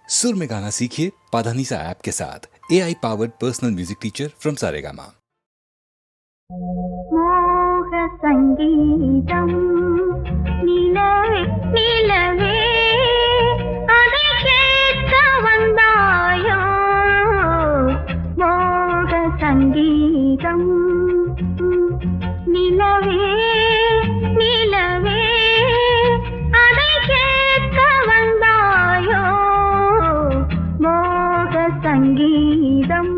सुर में गाना सीखिए पाधानीसा ऐप के साथ। AI powered personal music teacher from Saregama. மோக சங்கீதம் நிலவே நிலவே அதை கேட்க வந்தாயோ. மோக சங்கீதம் நிலவே நிலவே அதை கேட்க வந்தாயோ. மோக சங்கீதம்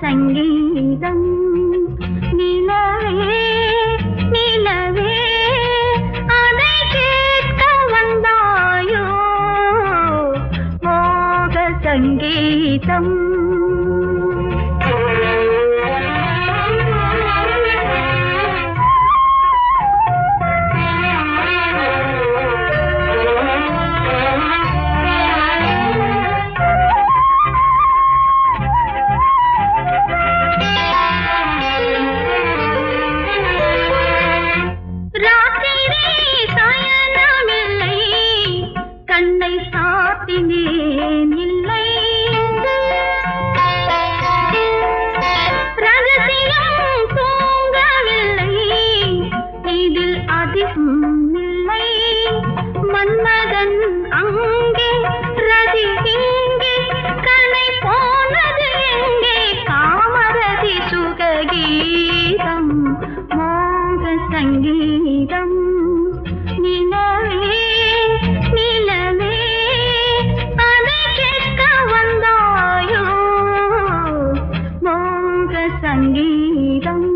சங்கீதம் நிலவே நிலவே அதை கேட்க வந்தாயோ. மோக சங்கீதம் மன்மதன் அங்கே ரதி இங்கே கனை போனது எங்கே காமரதி சுககீதம். மோக சங்கீதம் நிலவே நிலவே அதை கேட்க வந்தாயோ. மோக சங்கீதம்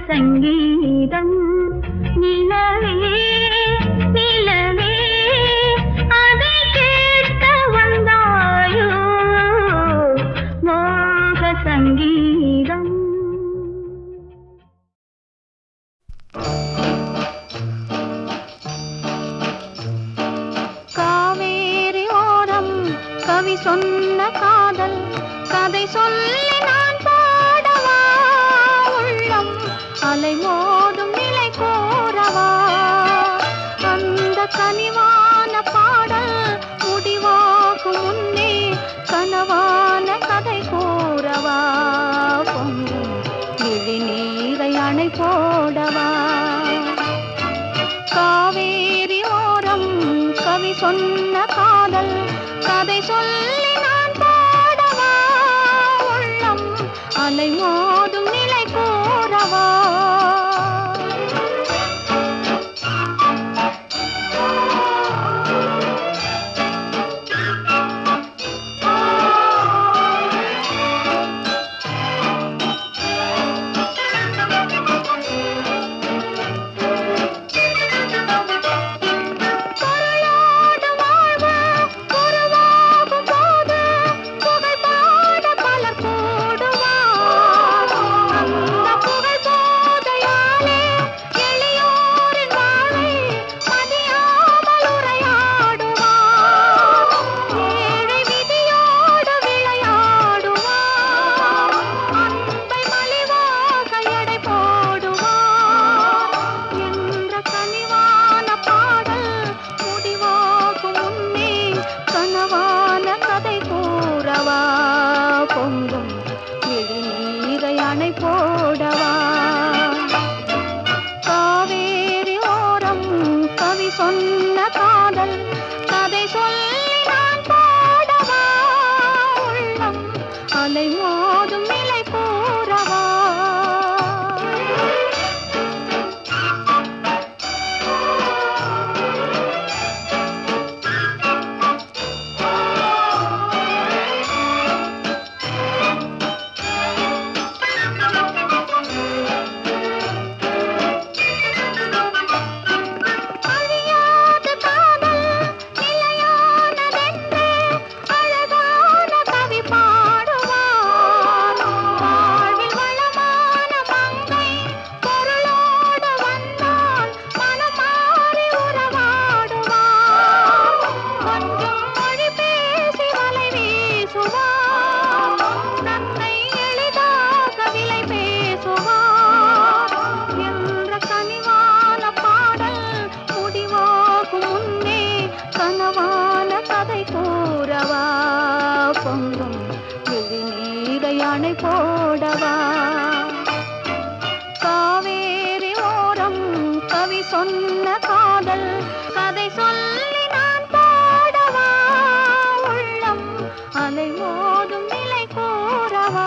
சங்கீதம் நிலவே நிலவே அதை கேட்க வந்தாயோ. மோக சங்கீதம் காவேரி ஓரம் கவி சொன்ன காதல் கதை சொல்லி நான் பாடவா. உள்ளம் அலை மோதும் நிலை கோரவா. அந்த கனிவான பாடல் முடிவாகும் முன்னே கனவான கதை கூறவா. விழி நீரை அணை போடவா. காவேரி ஓரம் கவி சொன்ன காதல் கதை சொல்லி நான் பாடவா. உள்ளம் அலை மோதும் நிலை கோரவா. சொன்ன காதல் கதை சொல்லி நான் பாடவா உள்ளம் அலை மோதும் நிலை கூறவா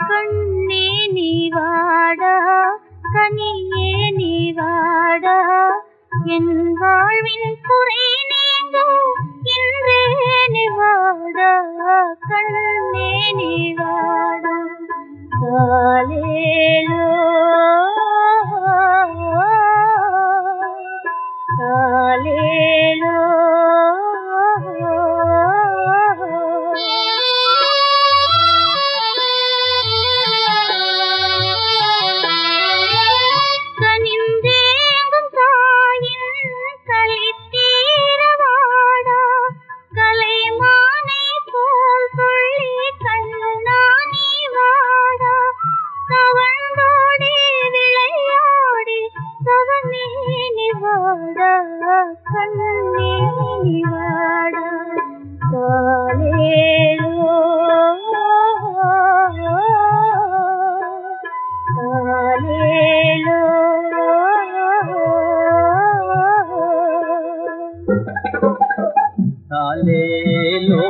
கண்ணே நீ வாடா கனியே நீ வாடா என் வாழ்வின் குறை நீங்க இன்றே நீ வாடா கண்ணே நீ வாடா காலேலோ காலேலோ கனிந்தேங்கும் தாயின் களித்தீரவாடா கலைமானை போல் சொல்லி கண்ணானி வாடா தவழ்ந்தோடி விளையாடி தவமேனி வாடா கண்ணே நீ வாடா காலேலோ காலேலோ காலேலோ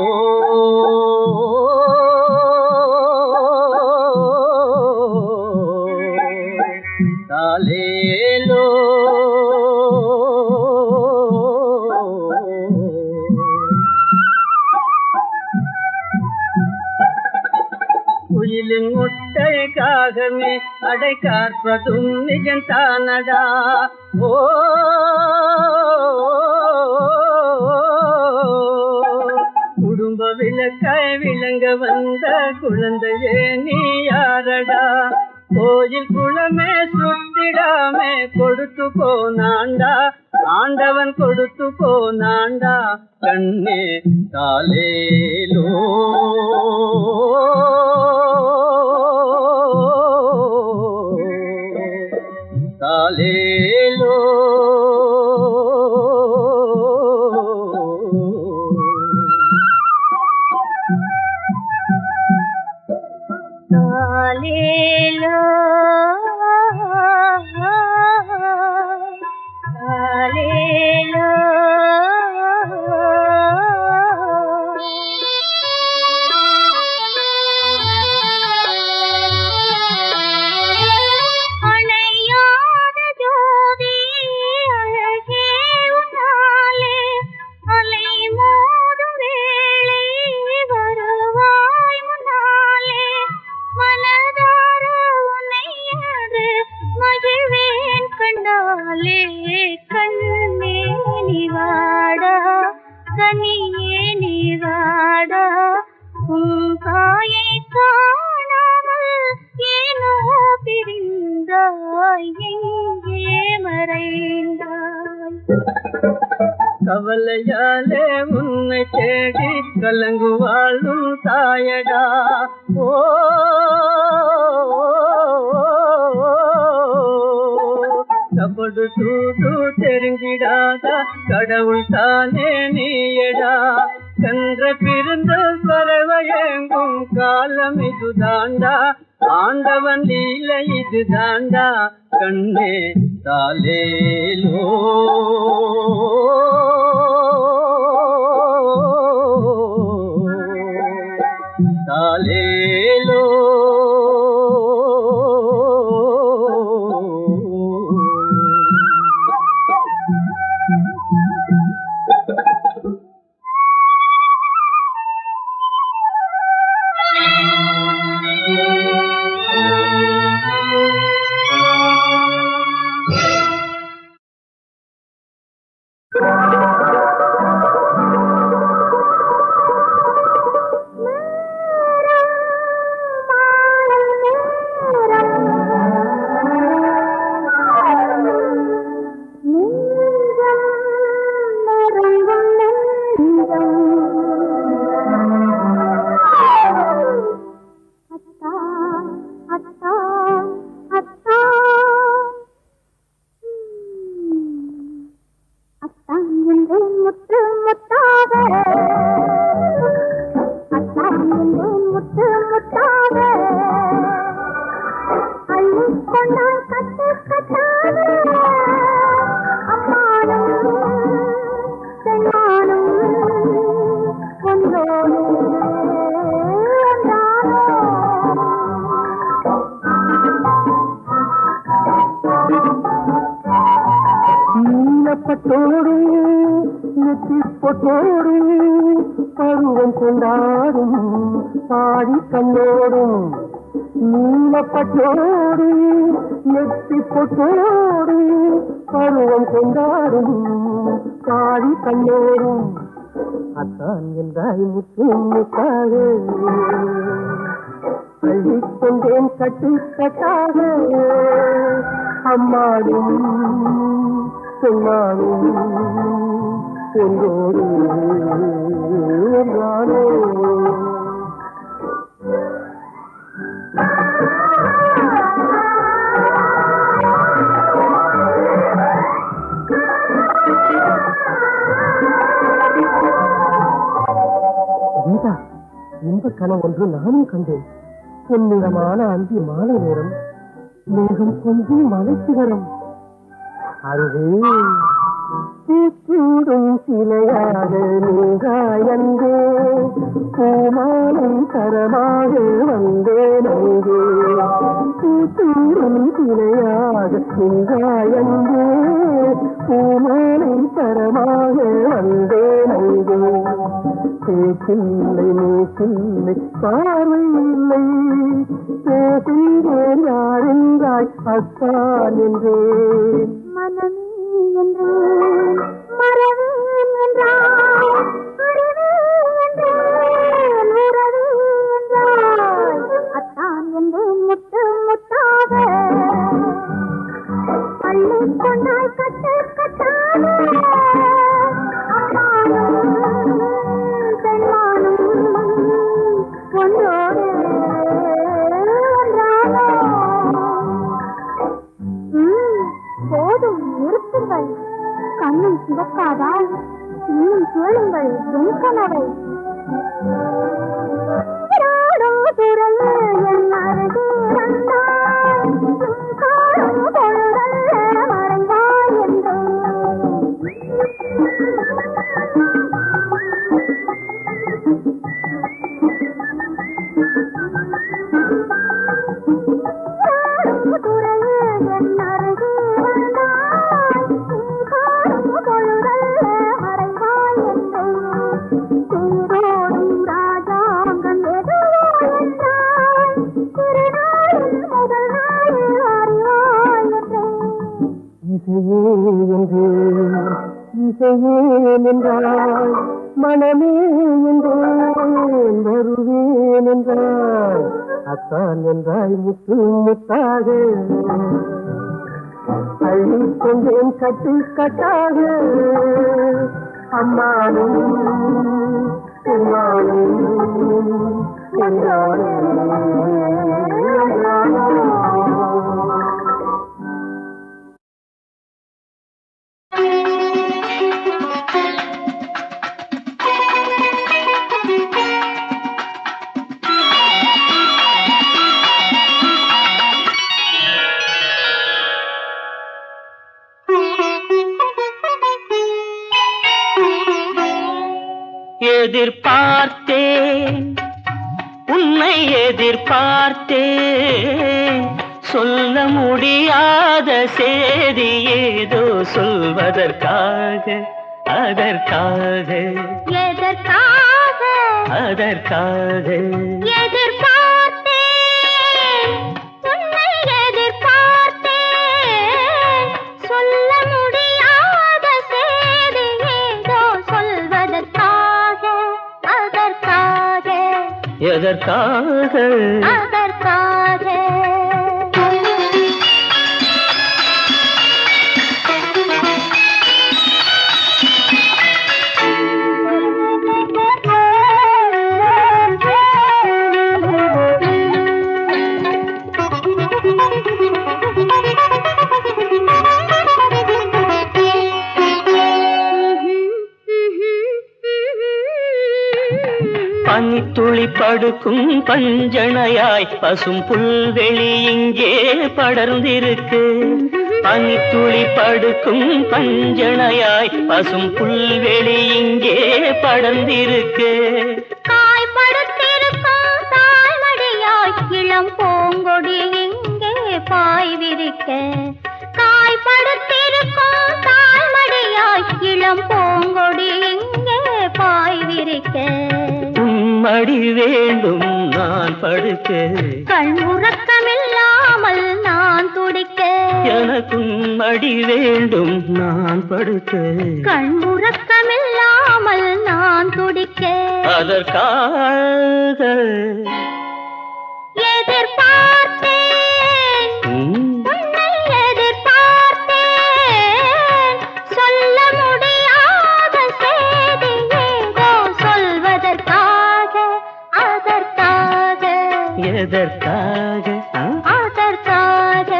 காலேலோ குயிலின் முட்டைக்காகவே அடை காற்பதும் நிஜந்தானடா ஓ குடும்ப விளக்காய் விளங்க வந்த குழந்தையே நீ யாரடா கோயில் குளமே சுத்திடாமே கொடுத்து போனாண்டா ஆண்டவன் கொடுத்து போனாண்டா கண்ணே காலேலோ காலேலோ காலேலோ காலேலோ அணையாத ஜோதி அழகே உன்னாலே அலை மோதும் வேளை வருவாய் முன்னாலே மனதார உன்னையாது மகிழ்வேன் கண்டாலே கண்ணே நீ வாடா கனியே நீ வாடா உன் தாயை காணாமல் ஏனோ பிரிந்தாய் எங்கே மறைந்தாய் கவலையாலே உன்னை தேடி கலங்குவாளும் தாயடா ஓ கபடு தூது தெரிஞ்சிடாதா கடவுள் தானே நீயடா சென்ற பிறந்த பறவையெங்கும் காலம் இது தாண்டா ஆண்டவன் லீலை இது தாண்டா கண்ணே காலேலோ காலேலோ நெற்றி பொட்டோடும் பருவம் கொண்டாடும் பாடி கண்ணோடும் நீலப்பட்டோடு நெற்றி பொட்டோடு பருவம் கொண்டாடும் பாடி கண்ணோடும் அத்தான் என்றாய் முத்துமுத்தாக அள்ளிக்கொண்டேன் கட்டு கட்டாக அம்மாடும் சொன்னாலும் ஒன்றோடு ஒன்றானோ கீதா, இன்ப கனவு ஒன்று நானும் கண்டேன். பொன்னிறமான அந்தி மாலை நேரம் மேகம் கொஞ்சம் மலைக்கு வரும். அங்கே கூடும் சிலையாக நீங்காயந்தே பூமாலை தரமாக வந்தேன். அங்கே கூடும் சிலையாக நீங்காயந்தே பூமாலை தரமாக வந்தேன். அங்கே பேச்சில்லை மூச்சில்லை பார்வை இல்லை பேசுகிறேன் யாரென்றாய் அத்தான் என்றேன். மனமே என்றேன் மறவேன் என்றாய் அறிவே என்றேன் உறவே என்றாய் அத்தான் என்றேன் முத்து முத்தாக பள்ளி கொண்டாய் கட்டு கட்டாக போதும் நிறுத்துங்கள். கண்ணும் சிவக்காதா? இன்னும் கேளுங்கள் என் கனவை. என் அருகே வந்தாய் காணும் பொழுதல்ல மறைந்தாய் என்றே இசையே என்றாய் மனமே என்றேன் வருவேன் என்றாய் அத்தான் என்றாய் முத்து முத்தாக அள்ளிக்கொண்டேன் கட்டு கட்டாக அம்மானும் என்னாலும் எதிர்பார்த்தேன் உன்னை எதிர்பார்த்தேன் சொல்ல முடியாத செய்தி ஏதோ சொல்வதற்காக அதற்காக எதற்காக அதற்காக எதிர்பார்த்தேன் உன்னை எதிர்பார்த்தேன் சொல்ல முடியாத செய்தி ஏதோ சொல்வதற்காக அதற்காக எதற்காக அதற்காக பனித்துளி படுக்கும் பஞ்சணையாய் பசும் புல்வெளி இங்கே படர்ந்திருக்கு பனித்துளி படுக்கும் பஞ்சணையாய் பசும் புல்வெளி இங்கே படர்ந்திருக்கு காய்படுத்திருக்கும் தாய்மடியாய் இளம் பூங்கொடி இங்கே பாய் விரிக்க காய்படுத்திருக்கும் தாய்மடியாய் இளம் பூங்கொடி மடி வேண்டும் நான் படுக்க, கண் உறக்கமில்லாமல் நான் துடிக்க, எனக்கும் மடி வேண்டும் நான் படுக்க, கண் உறக்கமில்லாமல் நான் துடிக்க, அதற்காக எதிர்பார்த்தேன், உன்னை எதிர்பார்த்தேன், சொல்ல முடியாத செய்தி ஏதோ சொல்வதற்காக, அதற்காக, எதற்காக அதற்காக.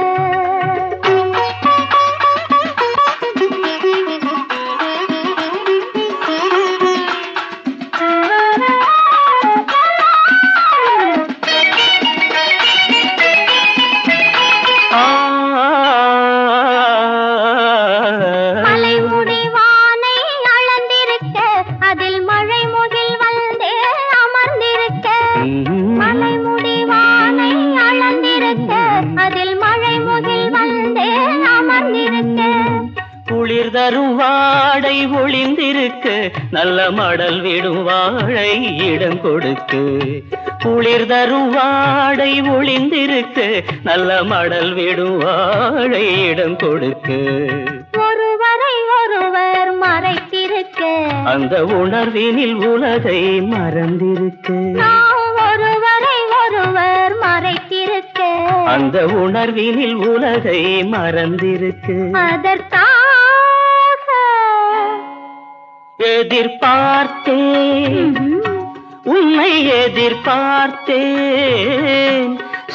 மலைமுடி வானை அளந்திருக்க, அதில் மழை முகில் வந்தே அமர்ந்திருக்க, மலைமுடி வானை அளந்திருக்க, அதில் மழை முகில் வந்தே அமர்ந்திருக்க, குளிர் தரும் வாடை ஒளிந்திருக்கு, நல்ல மடல் விடும் வாழை இடம் கொடுக்கு, குளிர் தரும் வாடை ஒளிந்திருக்கு, நல்ல மடல் விடும் வாழை இடம் கொடுக்கு, ஒருவரை ஒருவர் மறைத்திருக்க, அந்த உணர்வினில் உலகை மறந்திருக்கு, நாம் ஒருவரை ஒருவர் மறைத்திருக்க, அந்த உணர்வினில் உலகை மறந்திருக்கு, அதற்காக எதிர்பார்த்தேன், உன்னை எதிர்பார்த்தேன்,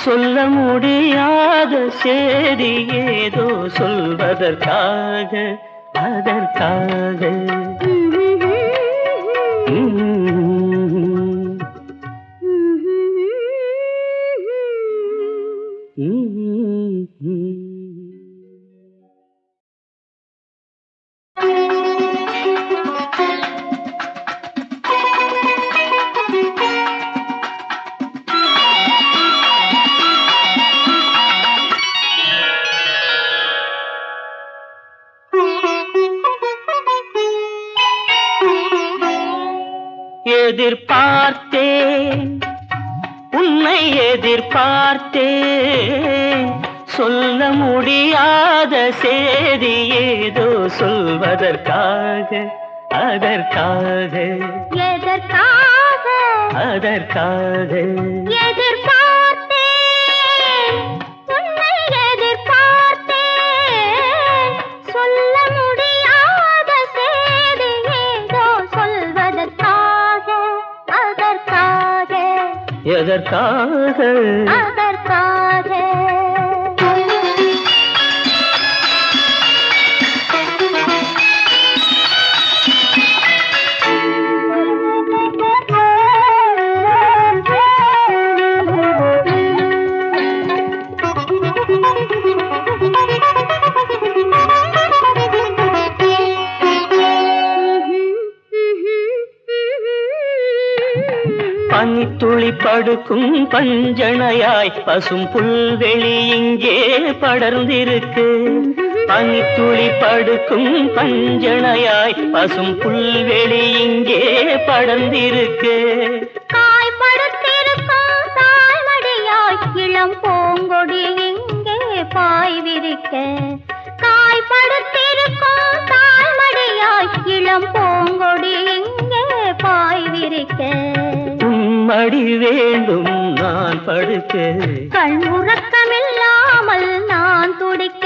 சொல்ல முடியாத செய்தி ஏதோ சொல்வதற்காக, அதற்காக. எதிர்பார்த்தேன், உன்னை எதிர்பார்த்தேன், சொல்ல முடியாத செய்தி ஏதோ சொல்வதற்காக, அதற்காக, எதற்காக, அதற்காக. எதிர்பார்த்தேன், உன்னை எதிர்பார்த்தேன், சொல்ல முடியாத செய்தி ஏதோ சொல்வதற்காக, அதற்காக, எதற்காக, அதற்காக. பனித்துளி படுக்கும் பஞ்சணையாய் பசும் புல்வெளி இங்கே படர்ந்திருக்கு, பனித்துளி படுக்கும் பஞ்சணையாய் பசும் புல்வெளி இங்கே படர்ந்திருக்கு, காய்படுத்திருக்கும் தாய்மடியாய் இளம் பூங்கொடி இங்கே பாய் விரிக்க, காய்படுத்திருக்கும் தாய்மடியாய் இளம் பூங்கொடி இங்கே பாய் விரிக்க, மடி வேண்டும் நான் படுக்க, கண் உறக்கமில்லாமல் நான் துடிக்க,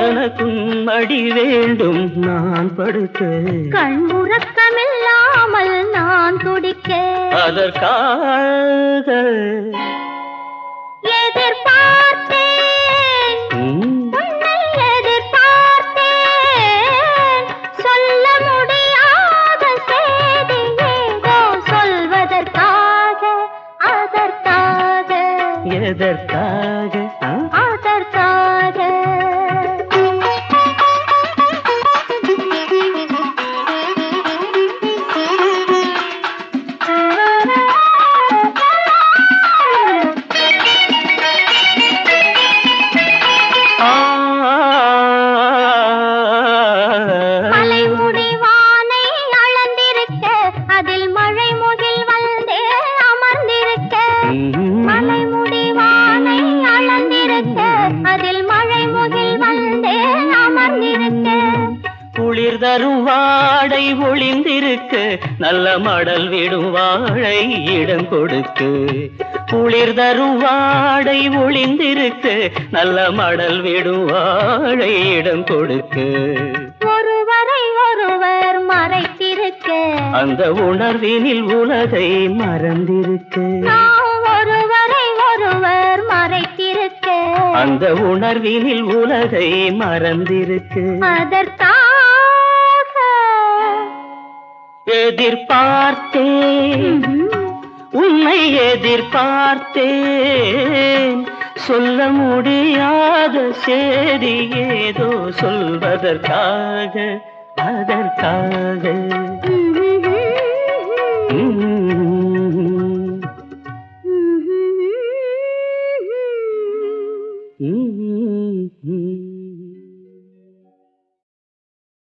எனக்கும் மடி வேண்டும் நான் படுக்க, கண் உறக்கமில்லாமல் நான் துடிக்க, அதற்காக எதிர்பார்த்தேன், உன்னை எதிர்பார்த்தேன், சொல்ல முடியாத செய்தி ஏதோ சொல்வதற்காக, அதற்காக, எதற்காக, அதற்காக. மலைமுடி வானை அளந்திருக்க, அதில் மழை முகில் வந்தே தரும் வாடை ஒளிந்திருக்கு நல்ல மடல் விடும் வாழை இடம் கொடுக்கு குளிர் தரும் வாடை ஒளிந்திருக்கு நல்ல மடல் விடும் வாழை இடம் கொடுக்கு ஒருவரை ஒருவர் மறைத்திருக்க அந்த உணர்வினில் உலகை மறந்திருக்கு நாம் ஒருவரை ஒருவர் மறைத்திருக்க அந்த உணர்வினில் உலகை மறந்திருக்கு அதற்காக எதிர்பார்த்தேன் உன்னை எதிர்பார்த்தேன் சொல்ல முடியாத சேதி ஏதோ சொல்வதற்காக அதற்காக